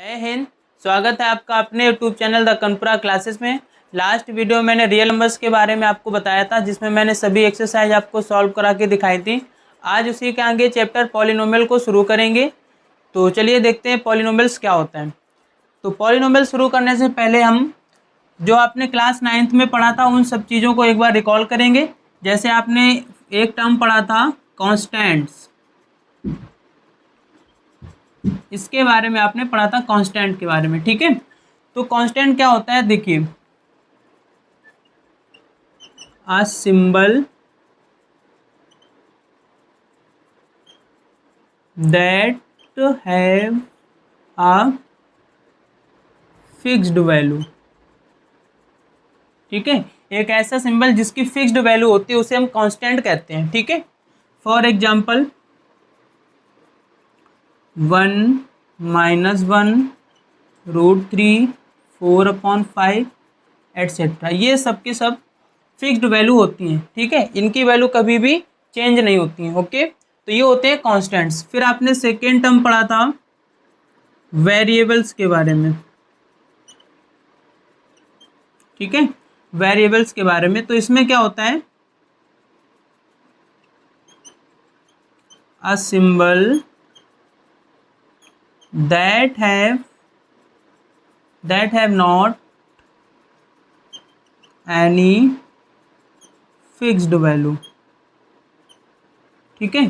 जय हिंद। स्वागत है आपका अपने यूट्यूब चैनल द कनपुरा क्लासेस में। लास्ट वीडियो मैंने रियल नंबर्स के बारे में आपको बताया था, जिसमें मैंने सभी एक्सरसाइज आपको सॉल्व करा के दिखाई थी। आज उसी के आगे चैप्टर पॉलिनोमियल को शुरू करेंगे। तो चलिए देखते हैं पॉलिनोमियल्स क्या होता है। तो पॉलिनोमियल शुरू करने से पहले हम जो आपने क्लास 9th में पढ़ा था उन सब चीज़ों को एक बार रिकॉल करेंगे। जैसे आपने एक टर्म पढ़ा था कॉन्स्टेंट्स, इसके बारे में आपने पढ़ा था कांस्टेंट के बारे में, ठीक है। तो कांस्टेंट क्या होता है, देखिए, a symbol that have a fixed value, ठीक है। एक ऐसा सिंबल जिसकी फिक्स्ड वैल्यू होती है उसे हम कांस्टेंट कहते हैं, ठीक है। फॉर एग्जाम्पल 1 -1 √3 4/5 एट्सेट्रा, ये सब की सब फिक्स्ड वैल्यू होती हैं, ठीक है। इनकी वैल्यू कभी भी चेंज नहीं होती हैं, ओके। तो ये होते हैं कांस्टेंट्स। फिर आपने सेकेंड टर्म पढ़ा था वेरिएबल्स के बारे में, ठीक है, वेरिएबल्स के बारे में। तो इसमें क्या होता है, a symbol that have not any fixed value, ठीक है।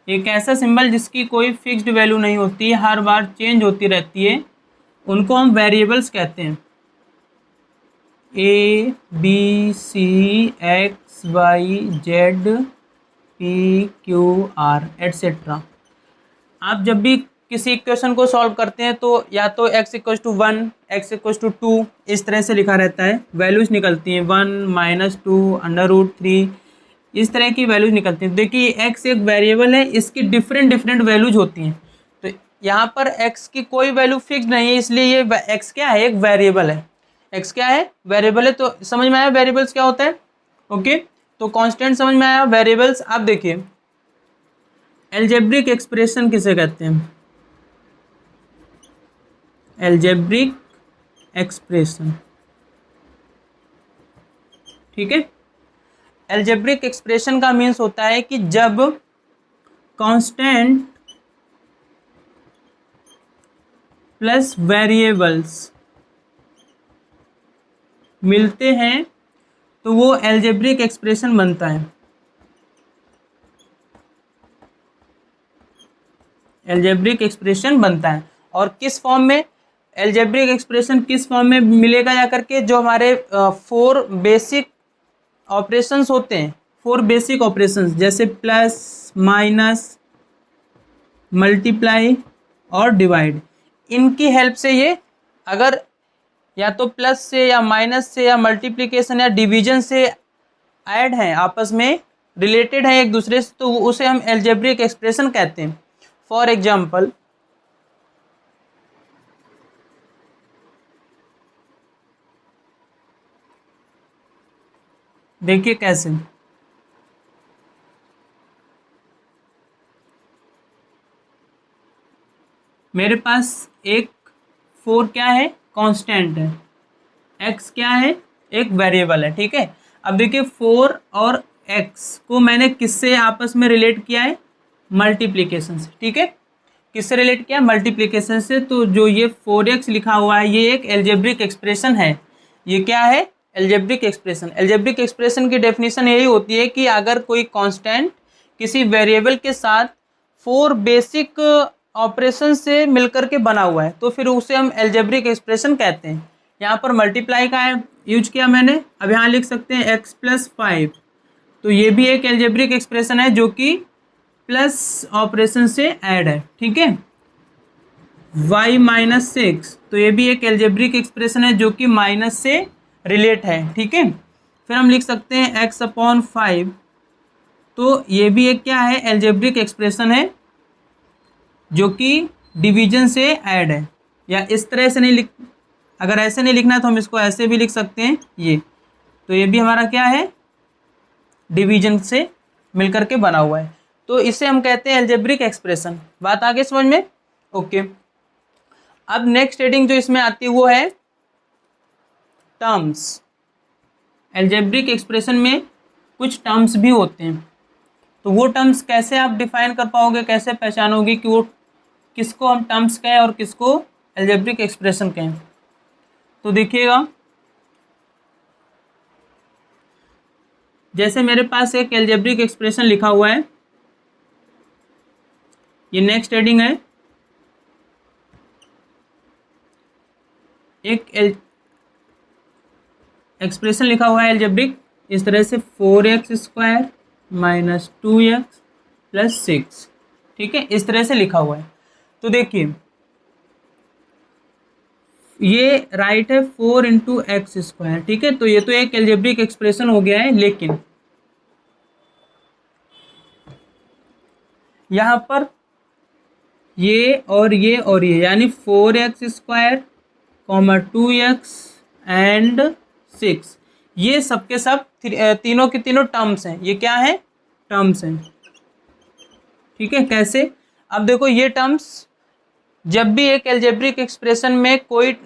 एक ऐसा सिंबल जिसकी कोई फिक्स्ड वैल्यू नहीं होती है, हर बार चेंज होती रहती है, उनको हम वेरिएबल्स कहते हैं। A B C X Y Z P Q R etcetera. आप जब भी किसी इक्वेशन को सॉल्व करते हैं तो या तो x = 1 x = 2 इस तरह से लिखा रहता है, वैल्यूज निकलती हैं 1 - 2 √3, इस तरह की वैल्यूज निकलती हैं। देखिए x एक वेरिएबल है, इसकी डिफरेंट वैल्यूज होती हैं। तो यहाँ पर x की कोई वैल्यू फिक्स नहीं है, इसलिए ये x क्या है, एक वेरिएबल है। x क्या है, वेरिएबल है। तो समझ में आया वेरिएबल्स क्या होता है, ओके। तो कांस्टेंट समझ में आया, वेरिएबल्स। आप देखिए एल्जेब्रिक एक्सप्रेशन किसे कहते हैं, एल्जेब्रिक एक्सप्रेशन, ठीक है। एल्जेब्रिक एक्सप्रेशन का मीन्स होता है कि जब कांस्टेंट प्लस वेरिएबल्स मिलते हैं तो वो एल्जेब्रिक एक्सप्रेशन बनता है। एल्जेब्रिक एक्सप्रेशन बनता है। और किस फॉर्म में, एल्जेब्रिक एक्सप्रेशन किस फॉर्म में मिलेगा जाकर के, जो हमारे 4 बेसिक ऑपरेशंस होते हैं, 4 बेसिक ऑपरेशंस, जैसे प्लस, माइनस, मल्टीप्लाई और डिवाइड, इनकी हेल्प से ये अगर या तो प्लस से या माइनस से या मल्टीप्लिकेशन या डिवीजन से ऐड हैं, आपस में रिलेटेड हैं एक दूसरे से, तो उसे हम एल्जेब्रिक एक्सप्रेशन कहते हैं। फॉर एग्जाम्पल देखिए कैसे, मेरे पास एक 4 क्या है, कांस्टेंट है, x क्या है, एक वेरिएबल है, ठीक है। अब देखिए 4 और x को मैंने किससे आपस में रिलेट किया है, मल्टीप्लिकेशन से, ठीक है। किससे रिलेट किया, मल्टीप्लिकेशन से। तो जो ये 4x लिखा हुआ है ये एक एल्जेब्रिक एक्सप्रेशन है। ये क्या है, एल्जेब्रिक एक्सप्रेशन। एल्जेब्रिक एक्सप्रेशन की डेफिनेशन यही होती है कि अगर कोई कांस्टेंट किसी वेरिएबल के साथ 4 बेसिक ऑपरेशन से मिलकर के बना हुआ है तो फिर उसे हम एल्जेब्रिक एक्सप्रेशन कहते हैं। यहाँ पर मल्टीप्लाई का यूज किया मैंने, अब यहाँ लिख सकते हैं x + 5, तो ये भी एक एल्जेब्रिक एक्सप्रेशन है जो कि प्लस ऑपरेशन से ऐड है, ठीक है। y - 6, तो ये भी एक एल्जेब्रिक एक्सप्रेशन है जो कि माइनस से रिलेट है, ठीक है। फिर हम लिख सकते हैं x/5, तो ये भी एक क्या है, एल्जेब्रिक एक्सप्रेशन है जो कि डिवीजन से ऐड है। या इस तरह से नहीं लिख, अगर ऐसे नहीं लिखना है तो हम इसको ऐसे भी लिख सकते हैं, ये, तो ये भी हमारा क्या है, डिवीजन से मिलकर के बना हुआ है, तो इसे हम कहते हैं एल्जेब्रिक एक्सप्रेशन। बात आगे समझ में, ओके। अब नेक्स्ट हेडिंग जो इसमें आती है वो है टर्म्स। एल्जेब्रिक एक्सप्रेशन में कुछ टर्म्स भी होते हैं, तो वो टर्म्स कैसे आप डिफाइन कर पाओगे, कैसे पहचानोगे कि वो किसको हम टर्म्स कहें और किसको एल्जेब्रिक एक्सप्रेशन कहें। तो देखिएगा, जैसे मेरे पास एक एल्जेब्रिक एक्सप्रेशन लिखा हुआ है, ये नेक्स्ट हेडिंग है, एक एक्सप्रेशन लिखा हुआ है एल्जेब्रिक इस तरह से 4x² माइनस 2x प्लस 6, ठीक है, इस तरह से लिखा हुआ है। तो देखिए ये राइट है 4 इंटू एक्स स्क्वायर, ठीक है, तो ये तो एक एल्जेब्रिक एक्सप्रेशन हो गया है, लेकिन यहाँ पर ये और ये और ये यानी 4x² 2x एंड 6, ये सबके सब तीनों के तीनों टर्म्स हैं। ये क्या है? टर्म्स हैं, ठीक है। कैसे? अब देखो ये टर्म्स जब भी एक एल्जेब्रिक एक्सप्रेशन में कोई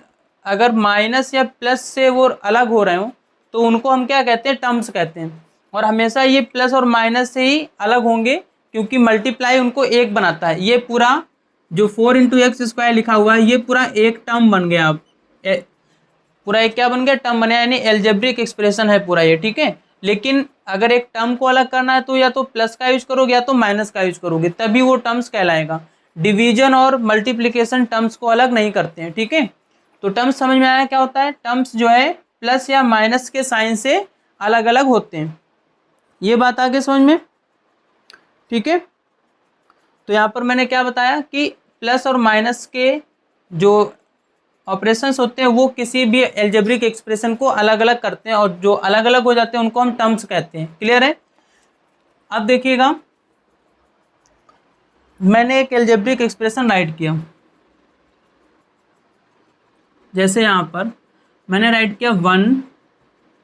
अगर माइनस या प्लस से वो अलग हो रहे हो तो उनको हम क्या कहते हैं? टर्म्स कहते हैं। और हमेशा ये प्लस और माइनस से ही अलग होंगे क्योंकि मल्टीप्लाई उनको एक बनाता है। ये पूरा जो 4 इंटू एक्स स्क्वायर लिखा हुआ है ये पूरा एक टर्म बन गया। अब पूरा एक क्या बन गया? टर्म बना, यानी एल्जेब्रिक एक्सप्रेशन है पूरा ये, ठीक है। लेकिन अगर एक टर्म को अलग करना है तो या तो प्लस का यूज करोगे या तो माइनस का यूज करोगे, तभी वो टर्म्स कहलाएगा। डिवीजन और मल्टीप्लिकेशन टर्म्स को अलग नहीं करते हैं, ठीक है। तो टर्म्स समझ में आया क्या होता है? टर्म्स जो है प्लस या माइनस के साइन से अलग अलग होते हैं। ये बात आगे समझ में, ठीक है। तो यहाँ पर मैंने क्या बताया कि प्लस और माइनस के जो ऑपरेशंस होते हैं वो किसी भी एल्जेब्रिक एक्सप्रेशन को अलग अलग करते हैं, और जो अलग अलग हो जाते हैं उनको हम टर्म्स कहते हैं। क्लियर है? अब देखिएगा, मैंने एक एल्जेब्रिक एक्सप्रेशन राइट किया, जैसे यहाँ पर मैंने राइट किया 1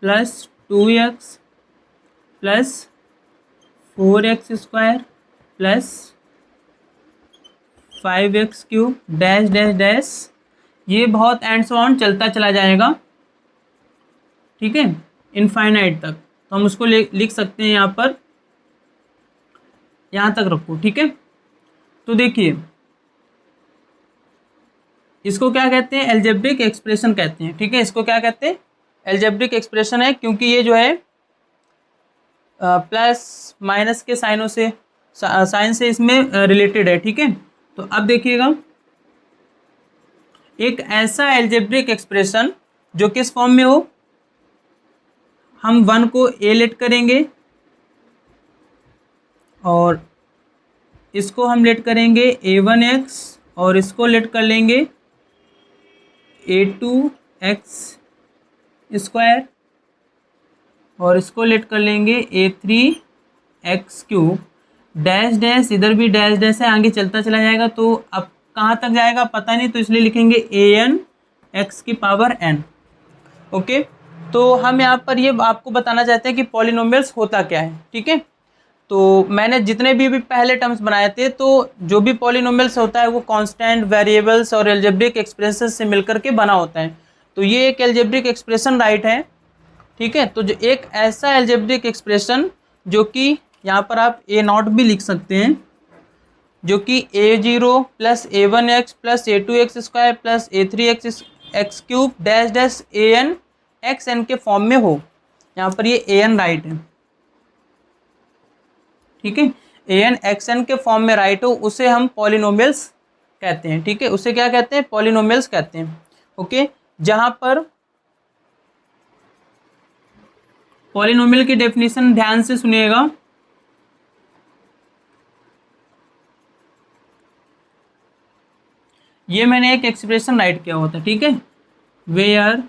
plus 2x plus 4x² plus 5x³ dash dash dash, ये बहुत एंड सो ऑन चलता चला जाएगा, ठीक है, इनफाइनाइट तक। तो हम उसको लिख सकते हैं यहाँ पर, यहाँ तक रखो, ठीक है। तो देखिए इसको क्या कहते हैं? एल्जेब्रिक एक्सप्रेशन कहते हैं, ठीक है। इसको क्या कहते हैं? एल्जेब्रिक एक्सप्रेशन है, क्योंकि ये जो है प्लस माइनस के साइनों से साइन से इसमें रिलेटेड है, ठीक है। तो अब देखिएगा, एक ऐसा एल्जेब्रिक एक्सप्रेशन जो किस फॉर्म में हो, हम 1 को ए लेट करेंगे और इसको हम लेट करेंगे a1x और इसको लेट कर लेंगे a2x² और इसको लेट कर लेंगे a3x³ डैश डैश, इधर भी डैश डैश है, आगे चलता चला जाएगा। तो अब कहाँ तक जाएगा पता नहीं, तो इसलिए लिखेंगे an x⁴n। ओके, तो हम यहाँ पर ये आपको बताना चाहते हैं कि पॉलिनोमियल्स होता क्या है, ठीक है। तो मैंने जितने भी पहले टर्म्स बनाए थे, तो जो भी पॉलिनोमियल्स होता है वो कांस्टेंट, वेरिएबल्स और एल्जेब्रिक एक्सप्रेशन से मिलकर के बना होता है। तो ये एक एल्जेब्रिक एक्सप्रेशन राइट है, ठीक है। तो जो एक ऐसा एल्जेब्रिक एक्सप्रेशन जो कि यहाँ पर आप a0 भी लिख सकते हैं, जो कि a0 plus a1x plus a2x² plus a3x³ dash dash an xn के फॉर्म में हो। यहाँ पर ये an राइट है, ठीक है। an xn के फॉर्म में राइट हो, उसे हम पॉलिनोमियल्स कहते हैं, ठीक है। उसे क्या कहते हैं? पॉलिनोमियल्स कहते हैं, ओके। जहां पर पॉलिनोमियल की डेफिनेशन ध्यान से सुनिएगा। ये मैंने एक एक्सप्रेशन राइट किया हुआ था, ठीक है, where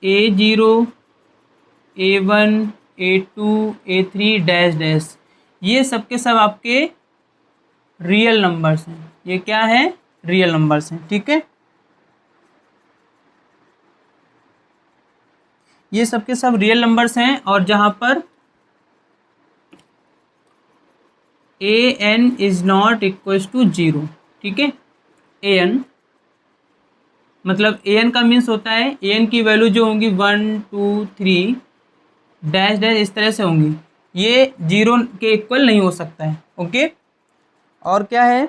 a0 a1 a2 a3 dash dash, ये सब के सब आपके रियल नंबर्स हैं। ये क्या है? रियल नंबर्स हैं, ठीक है। ये सब के सब रियल नंबर्स हैं, और जहां पर an is not equals to 0, ठीक है। an, मतलब an का मीन्स होता है an की वैल्यू जो होंगी 1 2 3 डैश डैश इस तरह से होंगी, ये 0 के इक्वल नहीं हो सकता है। ओके, और क्या है,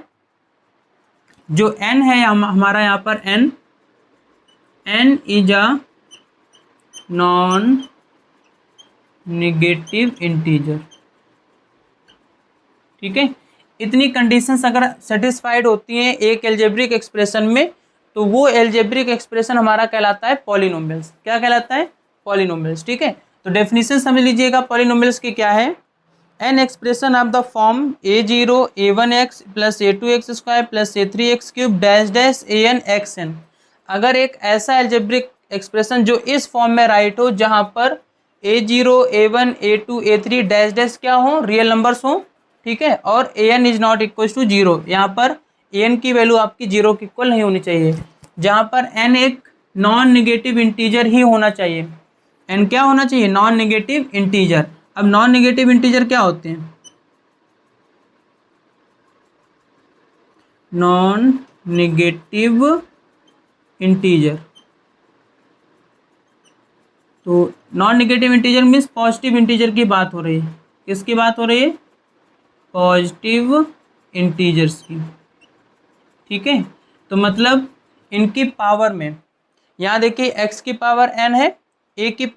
जो n है हमारा यहाँ पर n is a non negative integer. ठीक है, इतनी कंडीशंस अगर सेटिस्फाइड होती हैं एक एल्जेब्रिक एक्सप्रेशन में, तो वो एल्जेब्रिक एक्सप्रेशन हमारा कहलाता है पॉलिनोमियल्स। क्या कहलाता है? पॉलिनोमियल्स। ठीक है, तो डेफिनेशन समझ लीजिएगा पॉलिनोमियल्स की क्या है। An expression of the form a0 a1x plus a2x square plus a3x cube dash dash an xn। अगर एक ऐसा एल्जेब्रिक एक्सप्रेशन जो इस फॉर्म में राइट हो जहां पर a0 a1 a2 a3 dash dash क्या हो, रियल नंबर्स हो। ठीक है, और an is not equal to 0, यहाँ पर an की वैल्यू आपकी 0 के इक्वल नहीं होनी चाहिए, जहाँ पर n एक नॉन नेगेटिव इंटीजर ही होना चाहिए। n क्या होना चाहिए? Non negative integer. अब नॉन नेगेटिव इंटीजर क्या होते हैं? नॉन नेगेटिव इंटीजर, तो non negative integer means positive integer की बात हो रही है। किसकी बात हो रही है? पॉजिटिव इंटीजर्स की। ठीक है, तो मतलब इनकी पावर में, यहाँ देखिए x की पावर n है, a की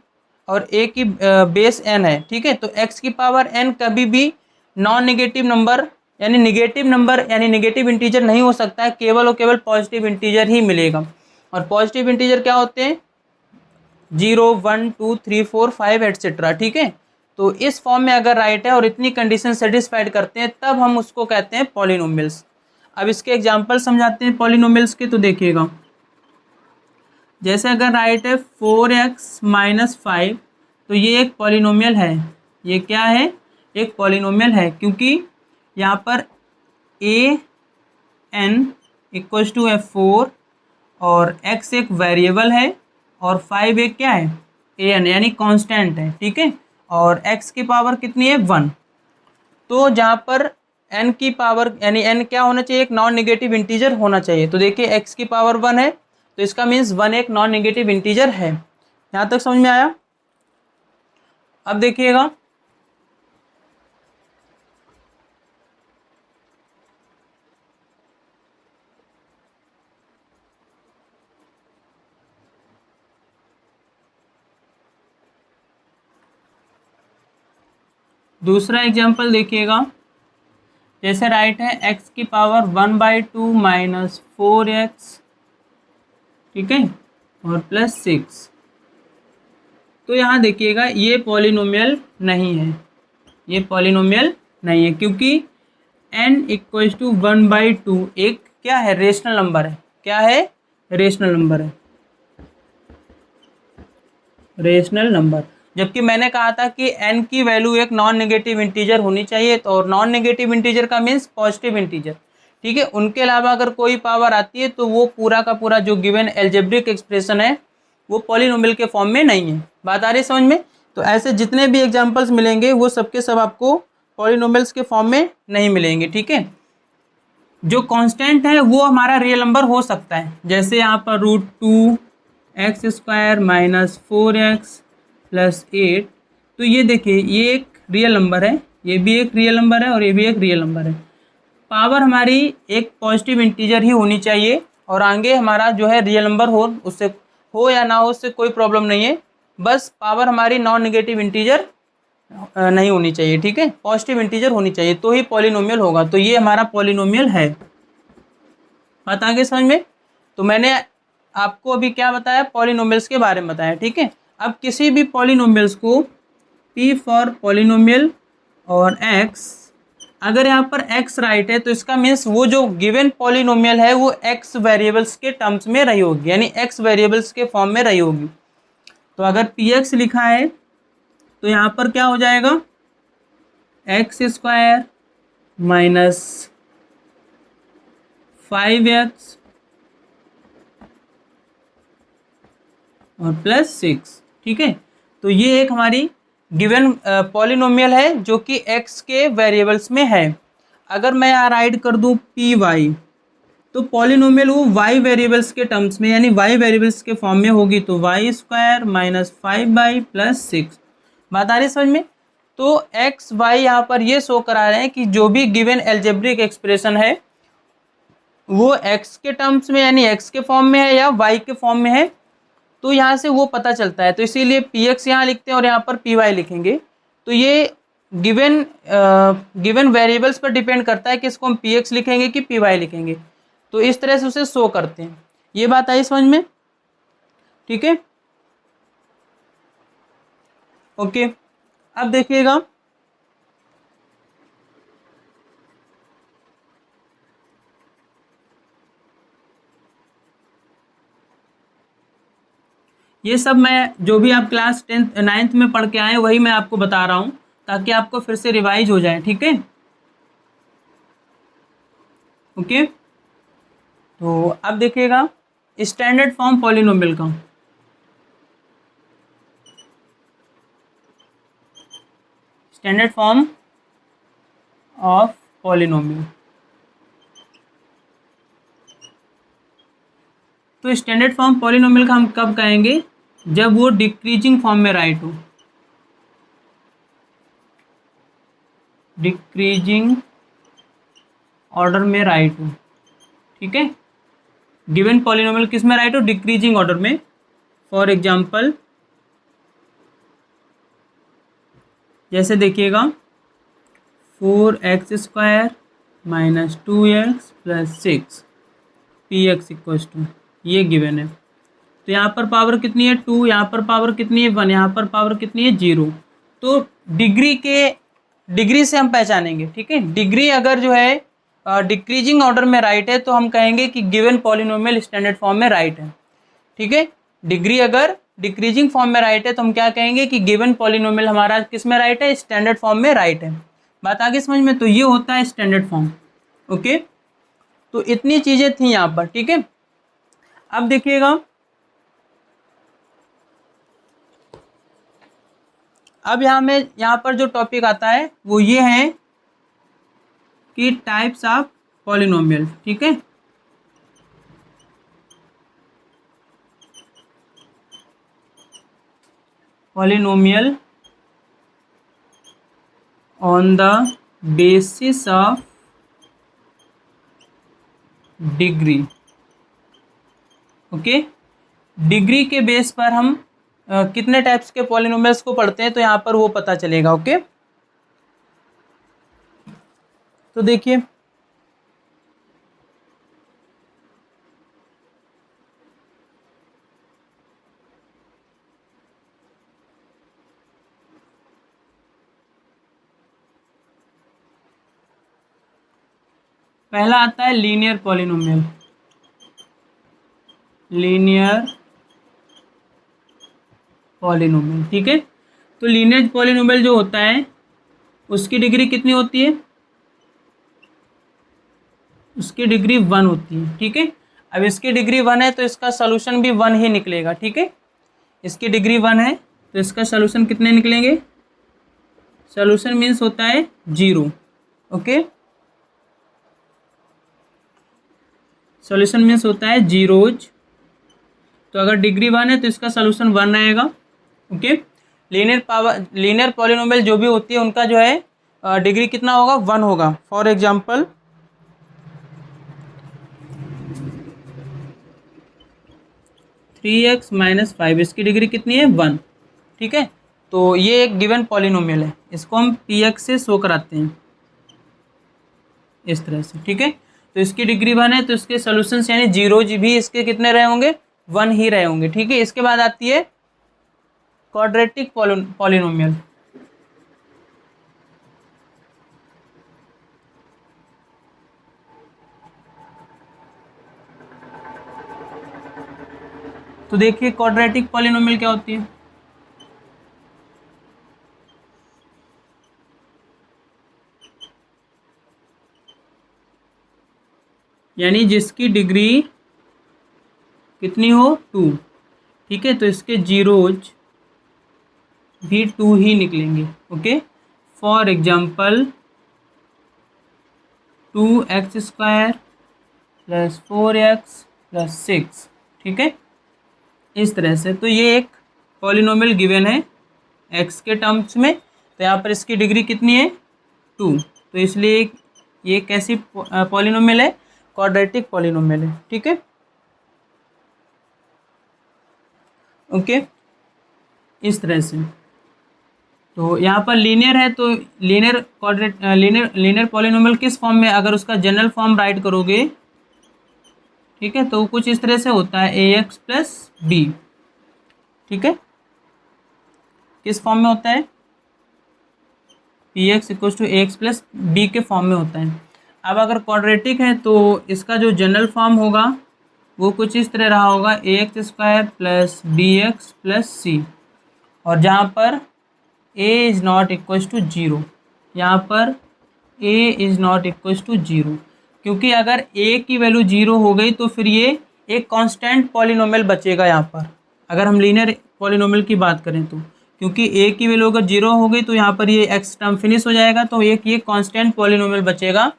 और a की बेस n है। ठीक है, तो x की पावर n कभी भी नॉन नेगेटिव नंबर यानी नेगेटिव इंटीजर नहीं हो सकता है, केवल और केवल पॉजिटिव इंटीजर ही मिलेगा। और पॉजिटिव इंटीजर क्या होते हैं? 0 1 2 3 4 5 एटसेट्रा। ठीक है, तो इस फॉर्म में अगर राइट है और इतनी कंडीशन सेटिस्फाइड करते हैं तब हम उसको कहते हैं पॉलिनोमियल्स। अब इसके एग्जाम्पल समझाते हैं पॉलिनोमियल्स के, तो देखिएगा जैसे अगर राइट है 4x माइनस 5, तो ये एक पॉलिनोमियल है। ये क्या है? एक पॉलिनोमियल है, क्योंकि यहाँ पर a n इक्वल्स टू है 4 और x एक वेरिएबल है और 5 एक क्या है? a n यानी कांस्टेंट है। ठीक है, और x की पावर कितनी है? 1। तो जहाँ पर n की पावर यानी n क्या होना चाहिए? एक नॉन नेगेटिव इंटीजर होना चाहिए। तो देखिए x की पावर 1 है, तो इसका मीन्स 1 एक नॉन नेगेटिव इंटीजर है। यहाँ तक समझ में आया? अब देखिएगा दूसरा एग्जाम्पल, देखिएगा जैसे राइट है x की पावर 1/2 माइनस 4x, ठीक है, और प्लस 6। तो यहाँ देखिएगा ये पॉलिनोमियल नहीं है, ये पॉलिनोमियल नहीं है, क्योंकि n इक्वल्स टू 1/2 एक क्या है? रेशनल नंबर है। क्या है? रेशनल नंबर है, रेशनल नंबर। जबकि मैंने कहा था कि n की वैल्यू एक नॉन नेगेटिव इंटीजर होनी चाहिए, तो और नॉन नेगेटिव इंटीजर का मीन्स पॉजिटिव इंटीजर। ठीक है, उनके अलावा अगर कोई पावर आती है तो वो पूरा का पूरा जो गिवन एल्जेब्रिक एक्सप्रेशन है वो पॉलिनोमियल के फॉर्म में नहीं है। बात आ रही है समझ में? तो ऐसे जितने भी एग्जाम्पल्स मिलेंगे वो सबके सब आपको पॉलिनोमियल्स के फॉर्म में नहीं मिलेंगे। ठीक है, जो कांस्टेंट है वो हमारा रियल नंबर हो सकता है, जैसे यहाँ पर √2x² माइनस 4x प्लस 8। तो ये देखिए ये एक रियल नंबर है, ये भी एक रियल नंबर है और ये भी एक रियल नंबर है। पावर हमारी एक पॉजिटिव इंटीजर ही होनी चाहिए, और आगे हमारा जो है रियल नंबर हो, उससे हो या ना हो उससे कोई प्रॉब्लम नहीं है, बस पावर हमारी नॉन नेगेटिव इंटीजर नहीं होनी चाहिए। ठीक है, पॉजिटिव इंटीजर होनी चाहिए तो ही पॉलिनोमियल होगा। तो ये हमारा पॉलिनोमियल है। बात आगे समझ में? तो मैंने आपको अभी क्या बताया? पॉलिनोमियल्स के बारे में बताया। ठीक है, अब किसी भी पॉलिनोमियल्स को p फॉर पॉलिनोमियल और x, अगर यहाँ पर x राइट है तो इसका मीन्स वो जो गिवन पॉलिनोमियल है वो x वेरिएबल्स के टर्म्स में रही होगी, यानी x वेरिएबल्स के फॉर्म में रही होगी। तो अगर px लिखा है तो यहाँ पर क्या हो जाएगा? x² माइनस 5x और प्लस 6। ठीक है, तो ये एक हमारी गिवन पॉलिनोमियल है जो कि x के वेरिएबल्स में है। अगर मैं यहाँ राइट कर दूँ py, तो पॉलिनोमियल वो वाई वेरिएबल्स के टर्म्स में यानी वाई वेरिएबल्स के फॉर्म में होगी, तो Y square minus 5y plus 6। बात आ रही है समझ में? तो एक्स वाई यहाँ पर ये शो करा रहे हैं कि जो भी गिवन एल्जेब्रिक एक्सप्रेशन है वो एक्स के टर्म्स में यानी एक्स के फॉर्म में है या वाई के फॉर्म में है, तो यहाँ से वो पता चलता है। तो इसीलिए पी एक्स यहाँ लिखते हैं और यहाँ पर पी वाई लिखेंगे। तो ये गिवन वेरिएबल्स पर डिपेंड करता है कि इसको हम पी एक्स लिखेंगे कि पी वाई लिखेंगे। तो इस तरह से उसे शो करते हैं। ये बात आई समझ में? ठीक है, ओके। अब देखिएगा, ये सब मैं जो भी आप क्लास 10th 9th में पढ़ के आए वही मैं आपको बता रहा हूँ ताकि आपको फिर से रिवाइज हो जाए। ठीक है, ओके। तो अब देखिएगा स्टैंडर्ड फॉर्म पॉलिनोमियल का। Standard form of polynomial. तो स्टैंडर्ड फॉर्म पॉलिनोमियल का हम कब कहेंगे? जब वो डिक्रीजिंग फॉर्म में राइट हो। डिक्रीजिंग ऑर्डर में राइट हो। ठीक है, गिवन पॉलिनोमियल किस में राइट हो? डिक्रीजिंग ऑर्डर में। फॉर एग्जांपल जैसे देखिएगा 4x square minus 2x plus 6 P X equals to, ये गिवन है। तो यहाँ पर पावर कितनी है? 2, यहाँ पर पावर कितनी है? 1, यहाँ पर पावर कितनी है? 0। तो डिग्री से हम पहचानेंगे। ठीक है, डिग्री अगर जो है डिक्रीजिंग ऑर्डर में राइट है तो हम कहेंगे कि गिवन पॉलिनोमियल स्टैंडर्ड फॉर्म में राइट है। ठीक है, डिग्री अगर डिक्रीजिंग फॉर्म में राइट है तो हम क्या कहेंगे कि गिवन पॉलिनोमियल हमारा किस में राइट है? स्टैंडर्ड फॉर्म में राइट है। बात आगे समझ में? तो ये होता है स्टैंडर्ड फॉर्म। ओके, तो इतनी चीज़ें थी यहाँ पर। ठीक है, अब देखिएगा, अब यहाँ पर जो टॉपिक आता है वो ये है कि टाइप्स ऑफ पॉलिनोमियल। ठीक है, polynomial on the basis of degree. Okay, degree के बेस पर हम कितने टाइप्स के पॉलिनोमियल्स को पढ़ते हैं तो यहाँ पर वो पता चलेगा। ओके, तो देखिए पहला आता है लीनियर पॉलिनोमियल। लीनियर पॉलिनोमियल, ठीक है। तो लीनियर पॉलिनोमियल जो होता है उसकी डिग्री कितनी होती है? उसकी डिग्री 1 होती है। ठीक है, अब इसकी डिग्री 1 है तो इसका सॉल्यूशन भी 1 ही निकलेगा। ठीक है, इसकी डिग्री 1 है तो इसका सॉल्यूशन कितने निकलेंगे? सॉल्यूशन मीन्स होता है 0। ओके, सॉल्यूशन मीन्स होता है 0। तो अगर डिग्री 1 है तो इसका सॉल्यूशन 1 आएगा। ओके, लीनियर पॉलिनोमियल जो भी होती है उनका जो है डिग्री कितना होगा? 1 होगा। For example three x minus 5, इसकी डिग्री कितनी है? 1। ठीक है, तो ये एक गिवन पॉलिनोमियल है, इसको हम पी एक्स से शो कराते हैं इस तरह से। ठीक है, तो इसकी डिग्री 1 है तो इसके सॉल्यूशंस यानी 0 भी इसके कितने रहे होंगे? 1 ही रहे होंगे। ठीक है, इसके बाद आती है क्वाड्रेटिक पॉलिनोमियल। तो देखिए क्वाड्रेटिक पॉलिनोमियल क्या होती है? यानी जिसकी डिग्री कितनी हो? 2। ठीक है, तो इसके जीरोज भी 2 ही निकलेंगे। Okay, for example 2x square plus 4x plus 6, ठीक है, इस तरह से। तो ये एक पॉलिनोमियल गिवन है x के टर्म्स में, तो यहाँ पर इसकी डिग्री कितनी है 2, तो इसलिए ये कैसी पॉलिनोमियल है, क्वाड्रेटिक पॉलिनोमियल है, ठीक है, ओके, इस तरह से। तो यहाँ पर लीनियर है, तो लीनियर पॉलिनोमियल किस फॉर्म में, अगर उसका जनरल फॉर्म राइट करोगे, ठीक है, तो कुछ इस तरह से होता है ax प्लस बी, ठीक है, किस फॉर्म में होता है, px equal to ax plus B के फॉर्म में होता है। अब अगर क्वाड्रेटिक है तो इसका जो जनरल फॉर्म होगा वो कुछ इस तरह रहा होगा ax square plus B X plus C, और जहाँ पर a is not equal to 0, यहाँ पर a is not equal to 0, क्योंकि अगर a की वैल्यू 0 हो गई तो फिर ये एक कांस्टेंट पॉलिनोमियल बचेगा यहाँ पर, अगर हम लीनियर पॉलिनोमियल की बात करें तो, क्योंकि a की वैल्यू अगर 0 हो गई तो यहाँ पर ये x टर्म फिनिश हो जाएगा, तो एक ये कांस्टेंट पॉलिनोमियल बचेगा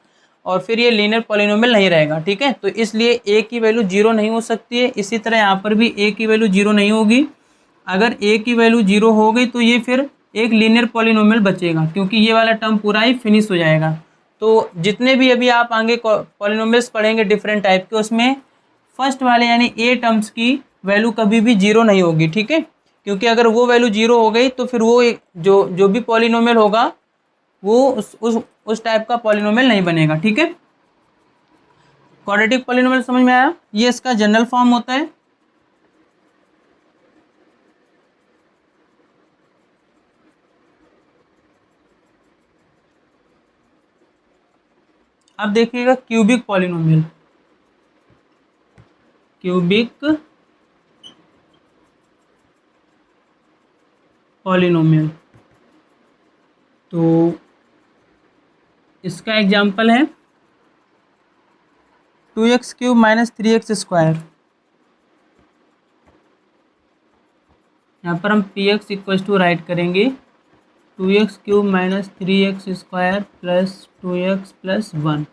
और फिर ये लीनियर पॉलिनोमियल नहीं रहेगा, ठीक है, तो इसलिए a की वैल्यू 0 नहीं हो सकती है। इसी तरह यहाँ पर भी a की वैल्यू 0 नहीं होगी, अगर a की वैल्यू 0 हो गई तो ये फिर एक लीनियर पॉलिनोमियल बचेगा, क्योंकि ये वाला टर्म पूरा ही फिनिश हो जाएगा। तो जितने भी अभी आप आगे पॉलिनोमियल्स पढ़ेंगे डिफरेंट टाइप के, उसमें फर्स्ट वाले यानी a टर्म्स की वैल्यू कभी भी 0 नहीं होगी, ठीक है, क्योंकि अगर वो वैल्यू 0 हो गई तो फिर वो जो भी पॉलिनोमियल होगा वो उस टाइप का पॉलिनोमियल नहीं बनेगा, ठीक है। क्वाड्रेटिक पॉलिनोमियल समझ में आया, ये इसका जनरल फॉर्म होता है। अब देखिएगा क्यूबिक पॉलिनोमियल, क्यूबिक पॉलिनोमियल, तो इसका एग्जाम्पल है 2x cube minus 3x square, यहाँ पर हम px इक्वल टू राइट करेंगे 2x cube minus 3x square plus 2x plus 1,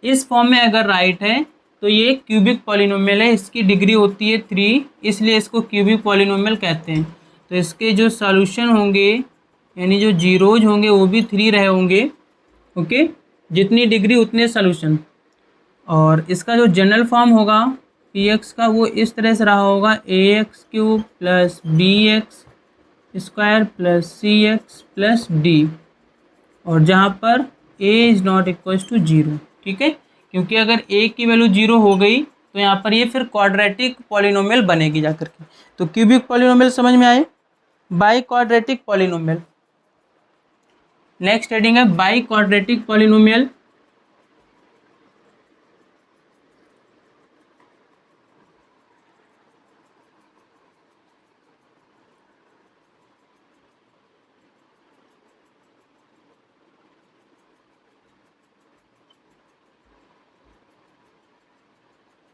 इस फॉर्म में अगर राइट है तो ये क्यूबिक पॉलिनोमियल है, इसकी डिग्री होती है 3, इसलिए इसको क्यूबिक पॉलिनोमियल कहते हैं। तो इसके जो सॉल्यूशन होंगे यानी जो जीरोज होंगे वो भी 3 रहे होंगे, ओके, जितनी डिग्री उतने सॉल्यूशन। और इसका जो जनरल फॉर्म होगा px का वो इस तरह से रहा होगा ax cube plus bx square plus cx plus d, और जहाँ पर a is not equal to 0, ठीक है, क्योंकि अगर a की वैल्यू 0 हो गई तो यहाँ पर ये फिर क्वाड्रेटिक पॉलिनोमियल बनेगी जाकर के। तो क्यूबिक पॉलिनोमियल समझ में आए, bi quadratic polynomial. Next heading है bi quadratic polynomial.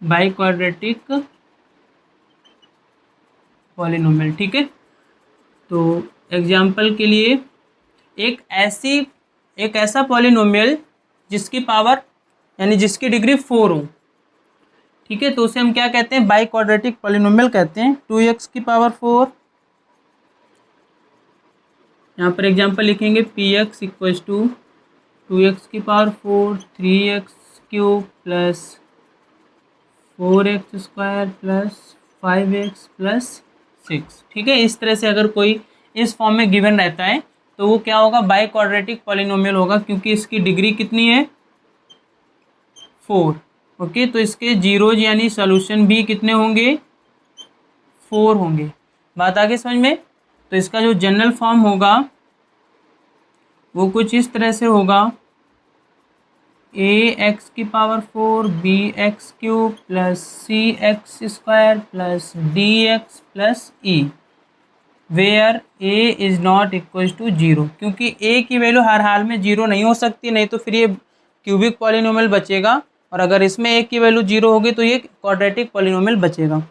Bi quadratic polynomial, ठीक है। तो एग्जाम्पल के लिए एक ऐसा पॉलिनोमियल जिसकी पावर यानी जिसकी डिग्री 4 हो, ठीक है, तो उसे हम क्या कहते हैं, बाई क्वाड्रेटिक पॉलिनोमियल कहते हैं। 2x की पावर 4, यहाँ पर एग्जाम्पल लिखेंगे px इक्वल टू 2x की power 4 3x cube plus 4x square plus 5x plus 6, ठीक है। इस तरह से अगर कोई इस फॉर्म में गिवन रहता है तो वो क्या होगा, बाई क्वाड्रेटिक पॉलिनोमियल होगा, क्योंकि इसकी डिग्री कितनी है 4, ओके। तो इसके जीरोज यानी सॉल्यूशन भी कितने होंगे 4 होंगे। बात आगे समझ में। तो इसका जो जनरल फॉर्म होगा वो कुछ इस तरह से होगा ax की power 4 bx cube plus cx square plus dx plus e, where a is not equal to 0, क्योंकि a की वैल्यू हर हाल में 0 नहीं हो सकती, नहीं तो फिर ये क्यूबिक पॉलिनोमियल बचेगा, और अगर इसमें a की वैल्यू 0 होगी तो ये क्वाड्रेटिक पॉलिनोमियल बचेगा।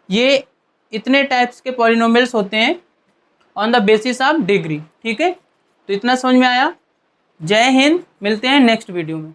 ये इतने टाइप्स के पॉलिनोमियल्स होते हैं on the basis of degree, ठीक है। तो इतना समझ में आया। जय हिंद, मिलते हैं नेक्स्ट वीडियो में।